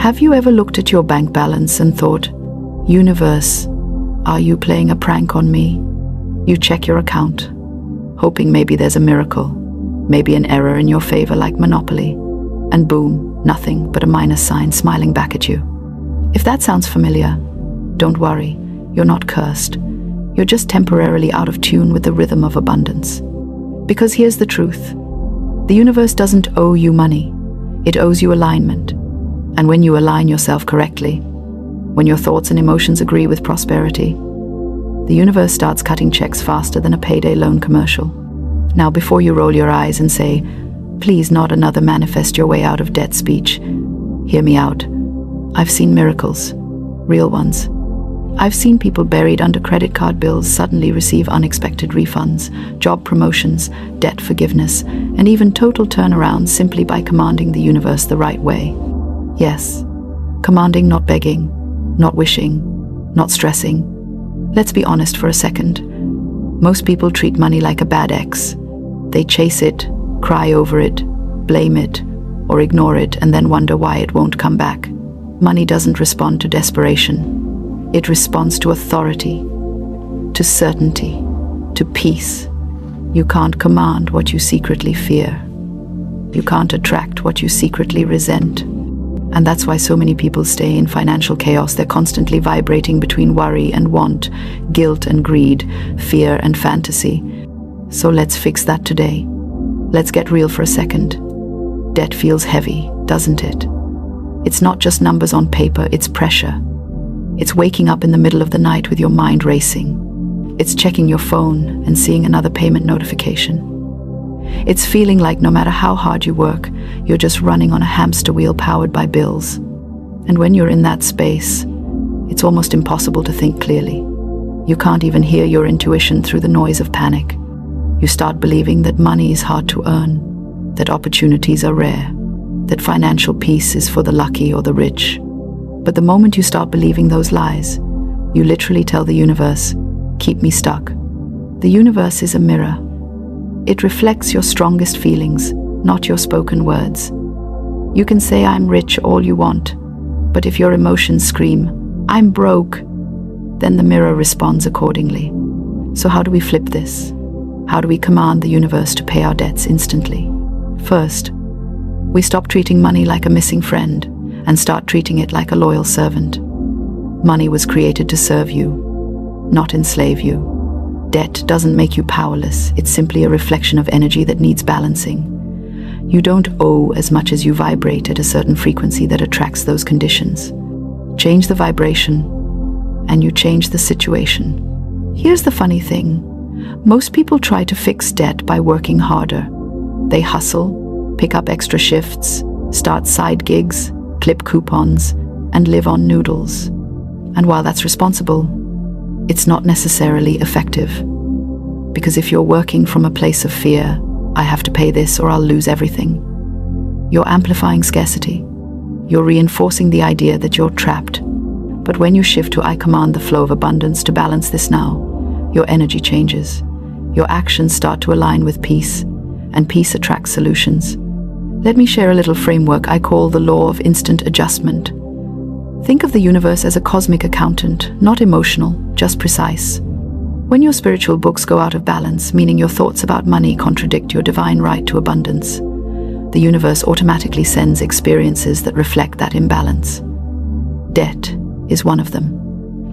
Have you ever looked at your bank balance and thought, "Universe, are you playing a prank on me?" You check your account, hoping maybe there's a miracle, maybe an error in your favor like Monopoly, and boom, nothing but a minus sign smiling back at you. If that sounds familiar, don't worry, you're not cursed. You're just temporarily out of tune with the rhythm of abundance. Because here's the truth. The universe doesn't owe you money. It owes you alignment. And when you align yourself correctly, when your thoughts and emotions agree with prosperity, the universe starts cutting checks faster than a payday loan commercial. Now, before you roll your eyes and say, "Please, not another manifest your way out of debt" speech, hear me out. I've seen miracles, real ones. I've seen people buried under credit card bills suddenly receive unexpected refunds, job promotions, debt forgiveness, and even total turnarounds simply by commanding the universe the right way. Yes, commanding, not begging, not wishing, not stressing. Let's be honest for a second. Most people treat money like a bad ex. They chase it, cry over it, blame it, or ignore it, and then wonder why it won't come back. Money doesn't respond to desperation. It responds to authority, to certainty, to peace. You can't command what you secretly fear. You can't attract what you secretly resent. And that's why so many people stay in financial chaos. They're constantly vibrating between worry and want, guilt and greed, fear and fantasy. So let's fix that today. Let's get real for a second. Debt feels heavy, doesn't it? It's not just numbers on paper, it's pressure. It's waking up in the middle of the night with your mind racing. It's checking your phone and seeing another payment notification. It's feeling like no matter how hard you work, you're just running on a hamster wheel powered by bills. And when you're in that space, it's almost impossible to think clearly. You can't even hear your intuition through the noise of panic. You start believing that money is hard to earn, that opportunities are rare, that financial peace is for the lucky or the rich. But the moment you start believing those lies, you literally tell the universe, "Keep me stuck." The universe is a mirror. It reflects your strongest feelings, not your spoken words. You can say "I'm rich" all you want, but if your emotions scream, "I'm broke," then the mirror responds accordingly. So how do we flip this? How do we command the universe to pay our debts instantly? First, we stop treating money like a missing friend and start treating it like a loyal servant. Money was created to serve you, not enslave you. Debt doesn't make you powerless. It's simply a reflection of energy that needs balancing. You don't owe as much as you vibrate at a certain frequency that attracts those conditions. Change the vibration, and you change the situation. Here's the funny thing. Most people try to fix debt by working harder. They hustle, pick up extra shifts, start side gigs, clip coupons, and live on noodles. And while that's responsible, it's not necessarily effective. Because if you're working from a place of fear, "I have to pay this or I'll lose everything," you're amplifying scarcity. You're reinforcing the idea that you're trapped. But when you shift to "I command the flow of abundance to balance this now," your energy changes. Your actions start to align with peace, and peace attracts solutions. Let me share a little framework I call the law of instant adjustment. Think of the universe as a cosmic accountant, not emotional, just precise. When your spiritual books go out of balance, meaning your thoughts about money contradict your divine right to abundance, the universe automatically sends experiences that reflect that imbalance. Debt is one of them.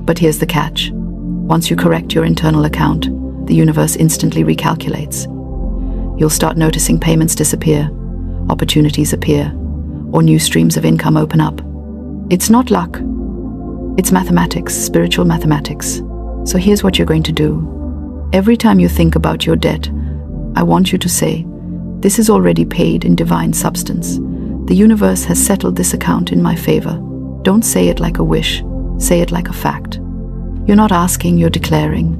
But here's the catch. Once you correct your internal account, the universe instantly recalculates. You'll start noticing payments disappear, opportunities appear, or new streams of income open up. It's not luck. It's mathematics, spiritual mathematics. So here's what you're going to do. Every time you think about your debt, I want you to say, "This is already paid in divine substance. The universe has settled this account in my favor." Don't say it like a wish. Say it like a fact. You're not asking, you're declaring.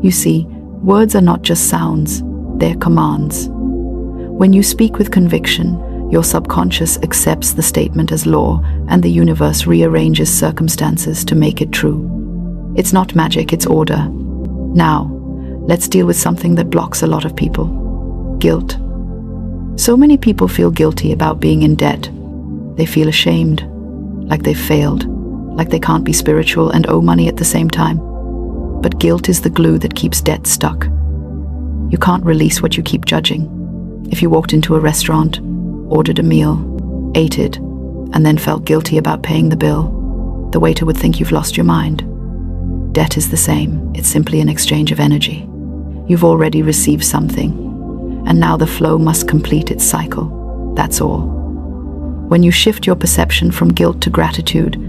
You see, words are not just sounds, they're commands. When you speak with conviction, your subconscious accepts the statement as law, and the universe rearranges circumstances to make it true. It's not magic, it's order. Now, let's deal with something that blocks a lot of people. Guilt. So many people feel guilty about being in debt. They feel ashamed, like they've failed, like they can't be spiritual and owe money at the same time. But guilt is the glue that keeps debt stuck. You can't release what you keep judging. If you walked into a restaurant, ordered a meal, ate it, and then felt guilty about paying the bill, the waiter would think you've lost your mind. Debt is the same. It's simply an exchange of energy. You've already received something, and now the flow must complete its cycle. That's all. When you shift your perception from guilt to gratitude,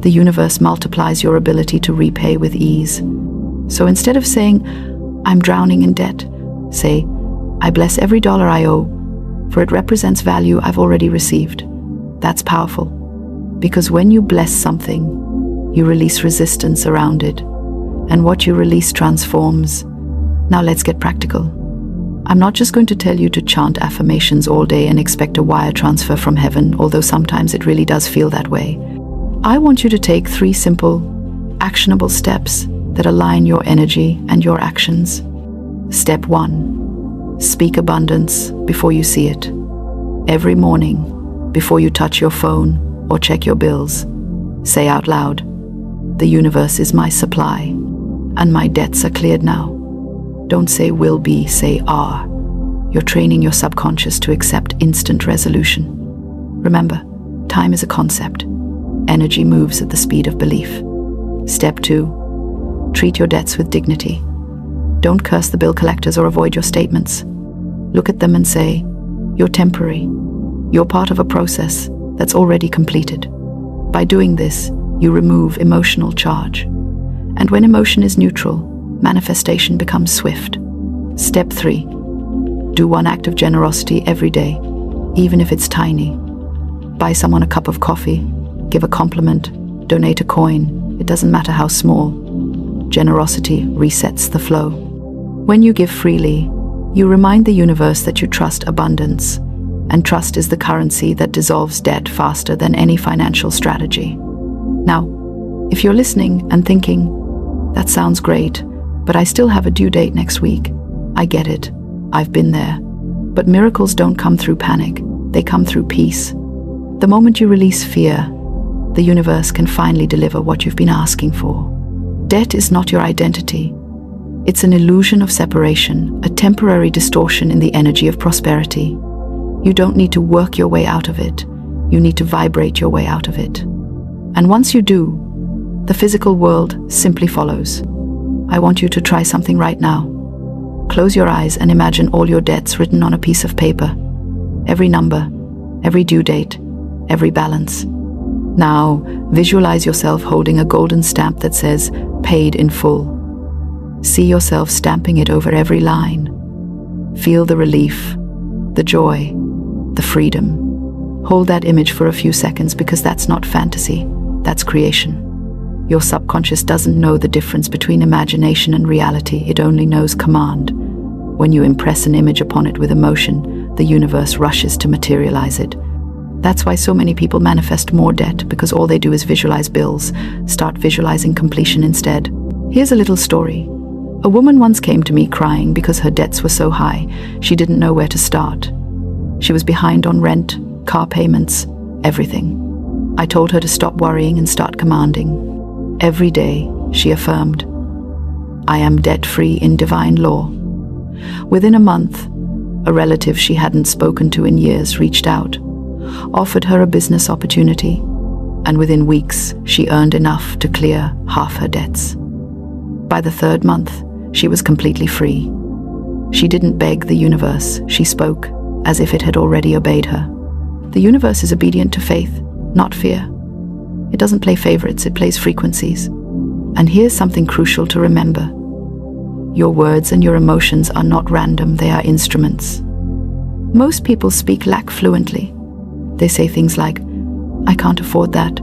the universe multiplies your ability to repay with ease. So instead of saying, "I'm drowning in debt," say, "I bless every dollar I owe, for it represents value I've already received." That's powerful, because when you bless something, you release resistance around it, and what you release transforms. Now let's get practical. I'm not just going to tell you to chant affirmations all day and expect a wire transfer from heaven, although sometimes it really does feel that way. I want you to take 3 simple, actionable steps that align your energy and your actions. Step 1. Speak abundance before you see it. Every morning, before you touch your phone or check your bills, say out loud, "The universe is my supply, and my debts are cleared now." Don't say will be, say are. You're training your subconscious to accept instant resolution. Remember, time is a concept. Energy moves at the speed of belief. Step 2. Treat your debts with dignity. Don't curse the bill collectors or avoid your statements. Look at them and say, "You're temporary. You're part of a process that's already completed." By doing this, you remove emotional charge. And when emotion is neutral, manifestation becomes swift. Step 3. Do 1 act of generosity every day, even if it's tiny. Buy someone a cup of coffee, give a compliment, donate a coin. It doesn't matter how small. Generosity resets the flow. When you give freely, you remind the universe that you trust abundance, and trust is the currency that dissolves debt faster than any financial strategy. Now, if you're listening and thinking, "That sounds great, but I still have a due date next week," I get it. I've been there. But miracles don't come through panic. They come through peace. The moment you release fear, the universe can finally deliver what you've been asking for. Debt is not your identity. It's an illusion of separation, a temporary distortion in the energy of prosperity. You don't need to work your way out of it. You need to vibrate your way out of it. And once you do, the physical world simply follows. I want you to try something right now. Close your eyes and imagine all your debts written on a piece of paper. Every number, every due date, every balance. Now, visualize yourself holding a golden stamp that says, "Paid in full." See yourself stamping it over every line. Feel the relief, the joy, the freedom. Hold that image for a few seconds, because that's not fantasy, that's creation. Your subconscious doesn't know the difference between imagination and reality. It only knows command. When you impress an image upon it with emotion, the universe rushes to materialize it. That's why so many people manifest more debt, because all they do is visualize bills. Start visualizing completion instead. Here's a little story. A woman once came to me crying because her debts were so high, she didn't know where to start. She was behind on rent, car payments, everything. I told her to stop worrying and start commanding. Every day, she affirmed, "I am debt-free in divine law." Within a month, a relative she hadn't spoken to in years reached out, offered her a business opportunity, and within weeks, she earned enough to clear half her debts. By the 3rd month, she was completely free. She didn't beg the universe, she spoke as if it had already obeyed her. The universe is obedient to faith, not fear. It doesn't play favorites, it plays frequencies. And here's something crucial to remember. Your words and your emotions are not random, they are instruments. Most people speak lack fluently. They say things like, "I can't afford that,"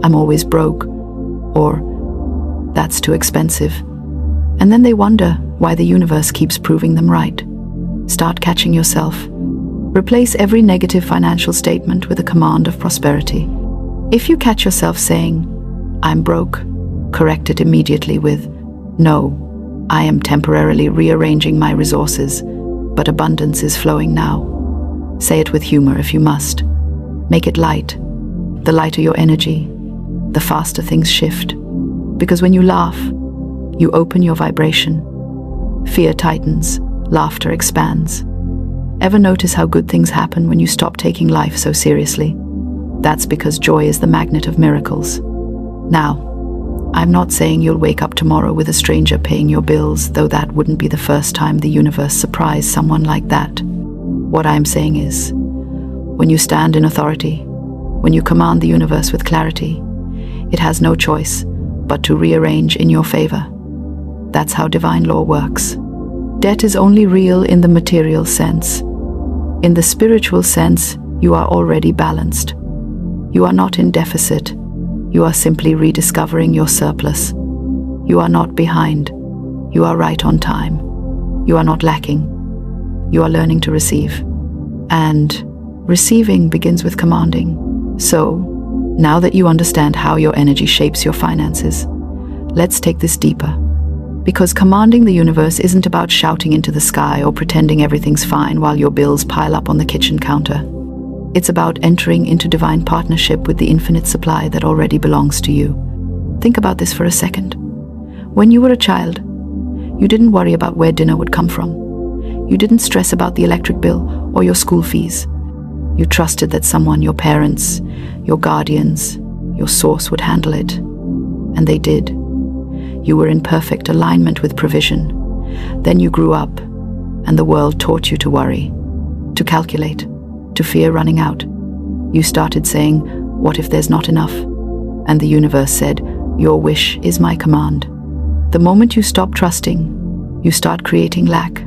"I'm always broke," or "That's too expensive." And then they wonder why the universe keeps proving them right. Start catching yourself. Replace every negative financial statement with a command of prosperity. If you catch yourself saying, "I'm broke," correct it immediately with, "No, I am temporarily rearranging my resources, but abundance is flowing now." Say it with humor if you must. Make it light. the lighter your energy, the faster things shift. Because when you laugh, you open your vibration. Fear tightens, laughter expands. Ever notice how good things happen when you stop taking life so seriously? That's because joy is the magnet of miracles. Now, I'm not saying you'll wake up tomorrow with a stranger paying your bills, though that wouldn't be the first time the universe surprised someone like that. What I'm saying is, when you stand in authority, when you command the universe with clarity, it has no choice but to rearrange in your favor. That's how divine law works. Debt is only real in the material sense. In the spiritual sense, you are already balanced. You are not in deficit. You are simply rediscovering your surplus. You are not behind. You are right on time. You are not lacking. You are learning to receive. And receiving begins with commanding. So, now that you understand how your energy shapes your finances, let's take this deeper. Because commanding the universe isn't about shouting into the sky or pretending everything's fine while your bills pile up on the kitchen counter. It's about entering into divine partnership with the infinite supply that already belongs to you. Think about this for a second. When you were a child, you didn't worry about where dinner would come from. You didn't stress about the electric bill or your school fees. You trusted that someone, your parents, your guardians, your source would handle it. And they did. You were in perfect alignment with provision. Then you grew up, and the world taught you to worry, to calculate, to fear running out. You started saying, "What if there's not enough?" And the universe said, "Your wish is my command." The moment you stop trusting, you start creating lack.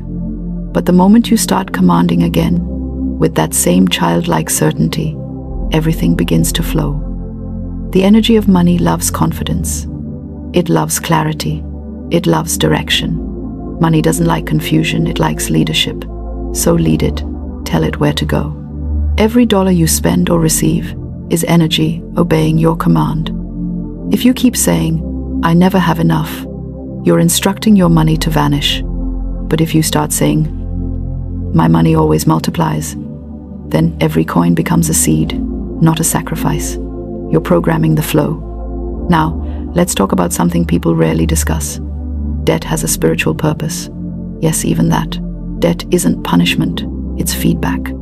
But the moment you start commanding again, with that same childlike certainty, everything begins to flow. The energy of money loves confidence. It loves clarity. It loves direction. Money doesn't like confusion, it likes leadership. So lead it. Tell it where to go. Every dollar you spend or receive is energy obeying your command. If you keep saying, "I never have enough," you're instructing your money to vanish. But if you start saying, "My money always multiplies," then every coin becomes a seed, not a sacrifice. You're programming the flow. Now, let's talk about something people rarely discuss. Debt has a spiritual purpose. Yes, even that. Debt isn't punishment, it's feedback.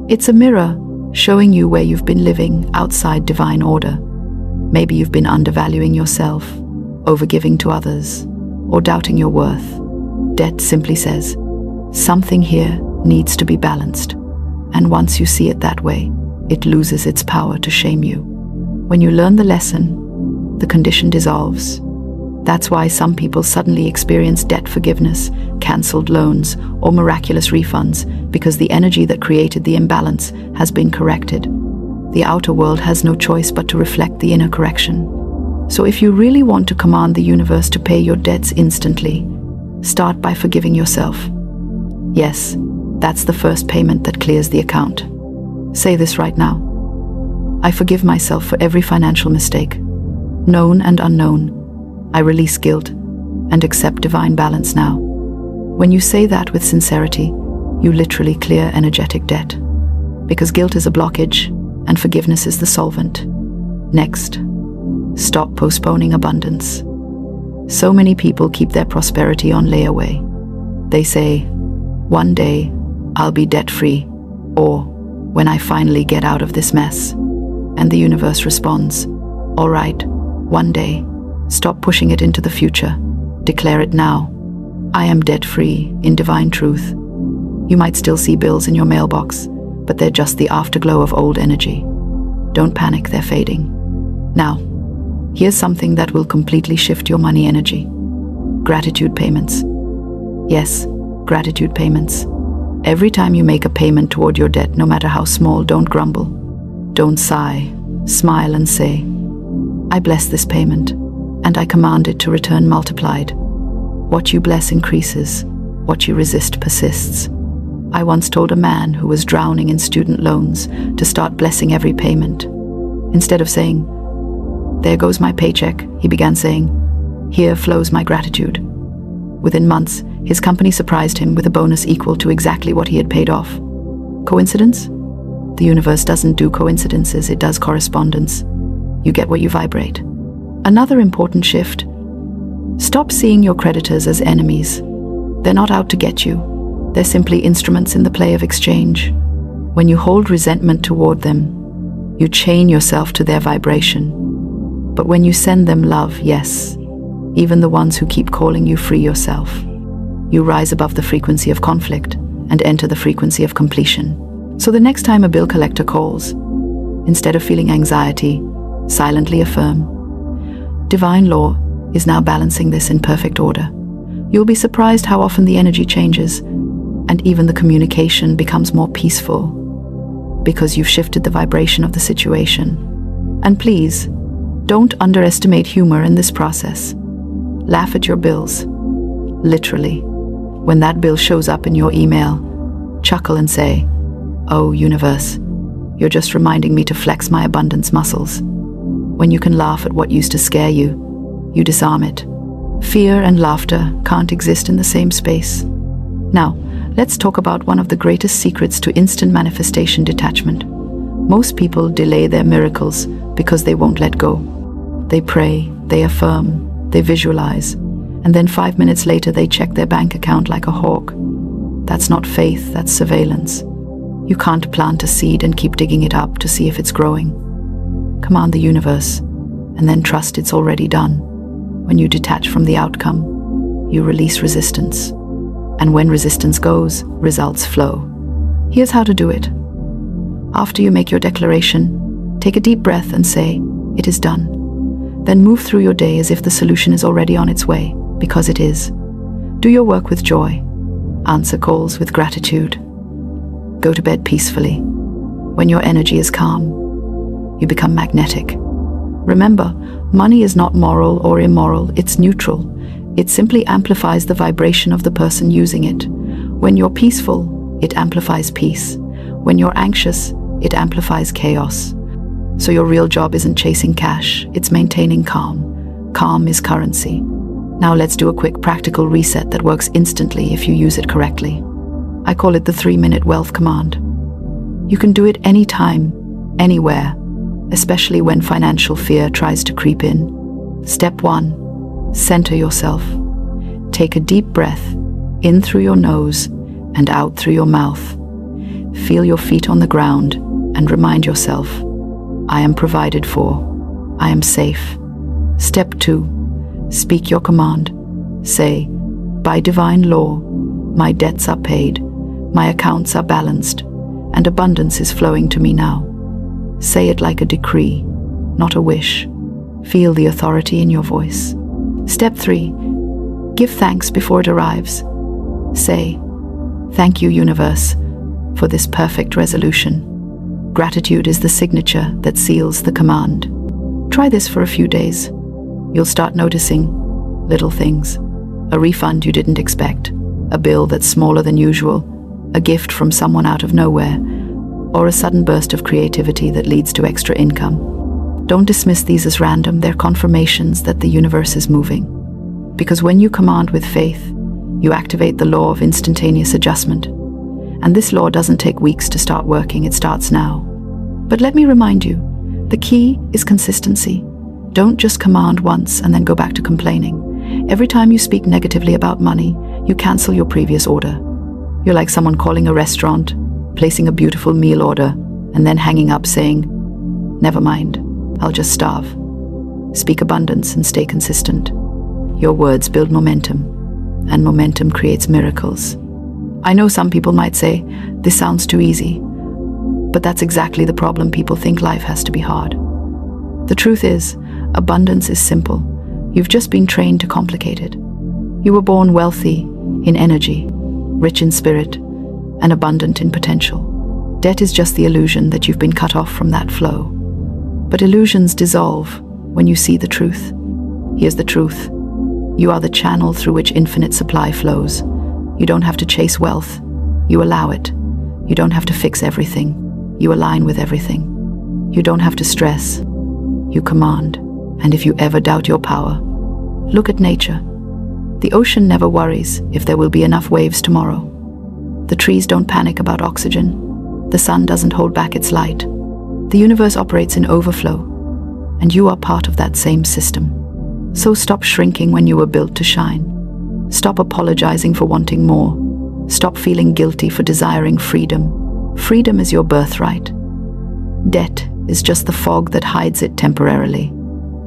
It's a mirror showing you where you've been living outside divine order. Maybe you've been undervaluing yourself, overgiving to others, or doubting your worth. Debt simply says, something here needs to be balanced. And once you see it that way, it loses its power to shame you. When you learn the lesson, the condition dissolves. That's why some people suddenly experience debt forgiveness, cancelled loans, or miraculous refunds, because the energy that created the imbalance has been corrected. The outer world has no choice but to reflect the inner correction. So if you really want to command the universe to pay your debts instantly, start by forgiving yourself. Yes, that's the first payment that clears the account. Say this right now. I forgive myself for every financial mistake, known and unknown. I release guilt and accept divine balance now. When you say that with sincerity, you literally clear energetic debt. Because guilt is a blockage and forgiveness is the solvent. Next, stop postponing abundance. So many people keep their prosperity on layaway. They say, one day I'll be debt-free, or when I finally get out of this mess. And the universe responds, all right, one day. Stop pushing it into the future. Declare it now. I am debt-free in divine truth. You might still see bills in your mailbox, but they're just the afterglow of old energy. Don't panic, they're fading. Now, here's something that will completely shift your money energy. Gratitude payments. Yes, gratitude payments. Every time you make a payment toward your debt, no matter how small, don't grumble. Don't sigh. Smile and say, I bless this payment, and I command it to return multiplied. What you bless increases. What you resist persists. I once told a man who was drowning in student loans to start blessing every payment. Instead of saying, there goes my paycheck, he began saying, here flows my gratitude. Within months, his company surprised him with a bonus equal to exactly what he had paid off. Coincidence? The universe doesn't do coincidences, it does correspondence. You get what you vibrate. Another important shift: stop seeing your creditors as enemies. They're not out to get you. They're simply instruments in the play of exchange. When you hold resentment toward them, you chain yourself to their vibration. But when you send them love, yes, even the ones who keep calling you, free yourself. You rise above the frequency of conflict and enter the frequency of completion. So the next time a bill collector calls, instead of feeling anxiety, silently affirm, divine law is now balancing this in perfect order. You'll be surprised how often the energy changes, and even the communication becomes more peaceful, because you've shifted the vibration of the situation. And please, don't underestimate humor in this process. Laugh at your bills. Literally. When that bill shows up in your email, chuckle and say, "Oh, universe, you're just reminding me to flex my abundance muscles." When you can laugh at what used to scare you, you disarm it. Fear and laughter can't exist in the same space. Now, let's talk about one of the greatest secrets to instant manifestation: detachment. Most people delay their miracles because they won't let go. They pray, they affirm, they visualize, and then 5 minutes later they check their bank account like a hawk. That's not faith, that's surveillance. You can't plant a seed and keep digging it up to see if it's growing. Command the universe, and then trust it's already done. When you detach from the outcome, you release resistance. And when resistance goes, results flow. Here's how to do it. After you make your declaration, take a deep breath and say, "It is done." Then move through your day as if the solution is already on its way, because it is. Do your work with joy. Answer calls with gratitude. Go to bed peacefully. When your energy is calm, you become magnetic. Remember, money is not moral or immoral, it's neutral. It simply amplifies the vibration of the person using it. When you're peaceful, it amplifies peace. When you're anxious, it amplifies chaos. So your real job isn't chasing cash, it's maintaining calm. Calm is currency. Now let's do a quick practical reset that works instantly if you use it correctly. I call it the 3-minute wealth command. You can do it anytime, anywhere, especially when financial fear tries to creep in. Step 1, center yourself. Take a deep breath, in through your nose and out through your mouth. Feel your feet on the ground and remind yourself, I am provided for. I am safe. Step 2, speak your command. Say, by divine law, my debts are paid, my accounts are balanced, and abundance is flowing to me now. Say it like a decree, not a wish. Feel the authority in your voice. Step 3, give thanks before it arrives. Say, thank you, universe, for this perfect resolution. Gratitude is the signature that seals the command. Try this for a few days. You'll start noticing little things. A refund you didn't expect, a bill that's smaller than usual, a gift from someone out of nowhere, or a sudden burst of creativity that leads to extra income. Don't dismiss these as random, they're confirmations that the universe is moving. Because when you command with faith, you activate the law of instantaneous adjustment. And this law doesn't take weeks to start working, it starts now. But let me remind you, the key is consistency. Don't just command once and then go back to complaining. Every time you speak negatively about money, you cancel your previous order. You're like someone calling a restaurant, placing a beautiful meal order, and then hanging up saying, never mind, I'll just starve. Speak abundance and stay consistent. Your words build momentum, and momentum creates miracles. I know some people might say, this sounds too easy, but that's exactly the problem. People think life has to be hard. The truth is, abundance is simple. You've just been trained to complicate it. You were born wealthy in energy, rich in spirit, and abundant in potential. Debt is just the illusion that you've been cut off from that flow. But illusions dissolve when you see the truth. Here's the truth. You are the channel through which infinite supply flows. You don't have to chase wealth. You allow it. You don't have to fix everything. You align with everything. You don't have to stress. You command. And if you ever doubt your power, look at nature. The ocean never worries if there will be enough waves tomorrow. The trees don't panic about oxygen. The sun doesn't hold back its light. The universe operates in overflow, and you are part of that same system. So stop shrinking when you were built to shine. Stop apologizing for wanting more. Stop feeling guilty for desiring freedom. Freedom is your birthright. Debt is just the fog that hides it temporarily.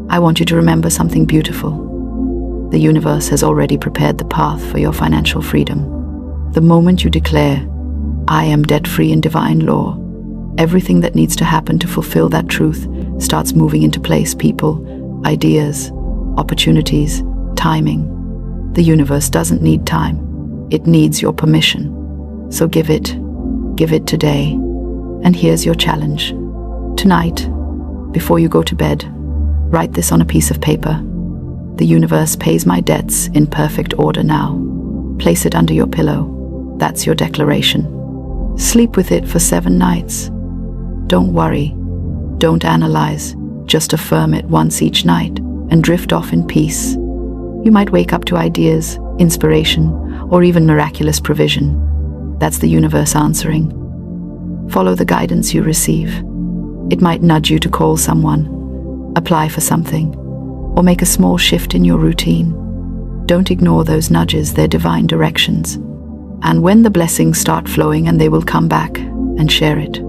I want you to remember something beautiful. The universe has already prepared the path for your financial freedom. The moment you declare, "I am debt-free in divine law," everything that needs to happen to fulfill that truth starts moving into place. People, ideas, opportunities, timing. The universe doesn't need time. It needs your permission. So give it today. And here's your challenge. Tonight, before you go to bed, write this on a piece of paper. The universe pays my debts in perfect order now. Place it under your pillow. That's your declaration. Sleep with it for 7 nights. Don't worry. Don't analyze. Just affirm it once each night and drift off in peace. You might wake up to ideas, inspiration, or even miraculous provision. That's the universe answering. Follow the guidance you receive. It might nudge you to call someone, apply for something, or make a small shift in your routine. Don't ignore those nudges, they're divine directions. And when the blessings start flowing, and they will come back, and share it.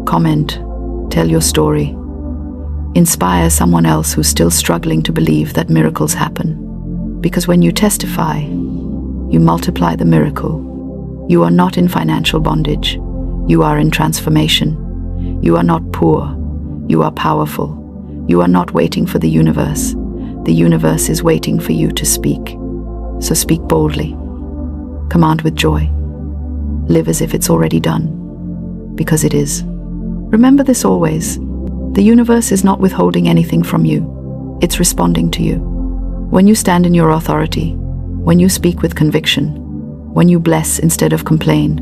Comment, tell your story. Inspire someone else who's still struggling to believe that miracles happen. Because when you testify, you multiply the miracle. You are not in financial bondage. You are in transformation. You are not poor. You are powerful. You are not waiting for the universe. The universe is waiting for you to speak. So speak boldly. Command with joy. Live as if it's already done. Because it is. Remember this always. The universe is not withholding anything from you. It's responding to you. When you stand in your authority, when you speak with conviction, when you bless instead of complain,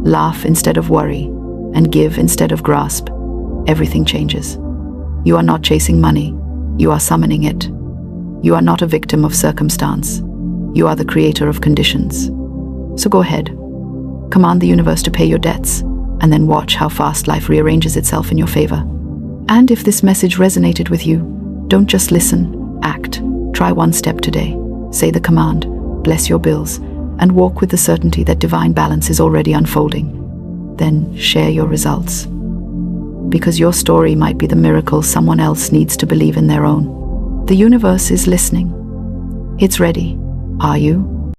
laugh instead of worry, and give instead of grasp, everything changes. You are not chasing money. You are summoning it. You are not a victim of circumstance. You are the creator of conditions. So go ahead. Command the universe to pay your debts, and then watch how fast life rearranges itself in your favor. And if this message resonated with you, don't just listen, act. Try one step today. Say the command, bless your bills, and walk with the certainty that divine balance is already unfolding. Then share your results. Because your story might be the miracle someone else needs to believe in their own. The universe is listening. It's ready. Are you?